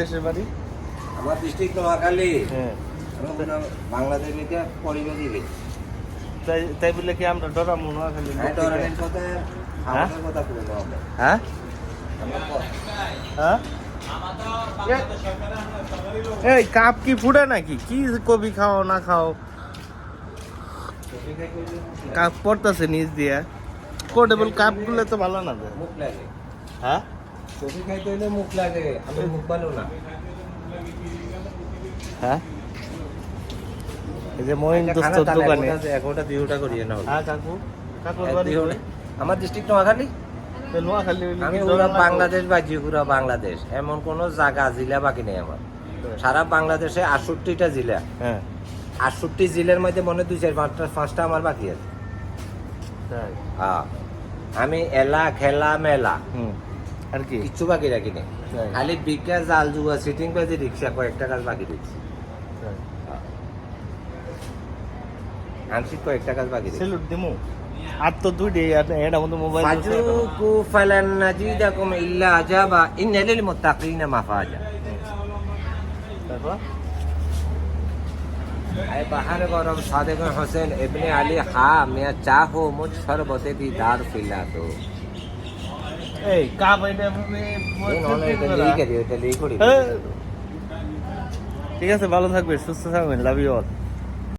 দেশের বাড়ি আমার ডিস্ট্রিক্ট নোয়াখালী। হ্যাঁ বাংলাদেশ পরিবারই গেছি। তাই বলে কি আমরা ডরাম নোয়াখালী? ডরানের কথা আমাদের কথা বলে দাও। হ্যাঁ হ্যাঁ এই কাপ কি ফুটে নাকি? কি কবি খাও না খাও? কাপ পড়তেছে নিচ দিয়ে। পোর্টেবল কাপ গুলো তো ভালো না। মুখ লাগে। হ্যাঁ কফি খাইতে হলে মুখ লাগে, আমি মুখ ভালো না। হ্যাঁ এই যে মহিন দোস্তর দোকানে একটা 2টা করিয়ে নাও। হ্যাঁ কাকু কাকুর বাড়ি আমার ডিস্ট্রিক্ট নোয়াখালী। নোয়াখালী আমি পুরো বাংলাদেশ বাজি, পুরো বাংলাদেশ, এমন কোনো জায়গা জেলা বাকি নেই আমার। সারা বাংলাদেশে 68টা জেলা। হ্যাঁ 68 জেলার মধ্যে মনে 2-4-5টা আমার বাকি আছে। হ্যাঁ আমি এলা খেলা মেলা আর কি কিচ্ছু বাকি রাখি নেই। খালি বিকাশ জাল জুয়া সিটিং বাজি রিক্সা কয়েকটা কাজ বাকি দিচ্ছি। আংশিক কয়েকটা কাজ বাকি দিচ্ছি। সেলুট দিমু আর তো দুইটি এটা মতো মোবাইল ফাজুকু ফালান নাজিদাকুম ইল্লা আজাবা ইন্না লিল মুত্তাকিনা মাফাজা। তারপর আয় বাহার গরম সাদেক হোসেন ইবনে আলী খা মিয়া চাহো মুঝ শরবতে দিদার পিলা দো। এই কাপ এটা লিখে দিও, এটা লিখে দিও। ঠিক আছে, ভালো থাকবে, সুস্থ থাকবেন, লাভ ইউ অল।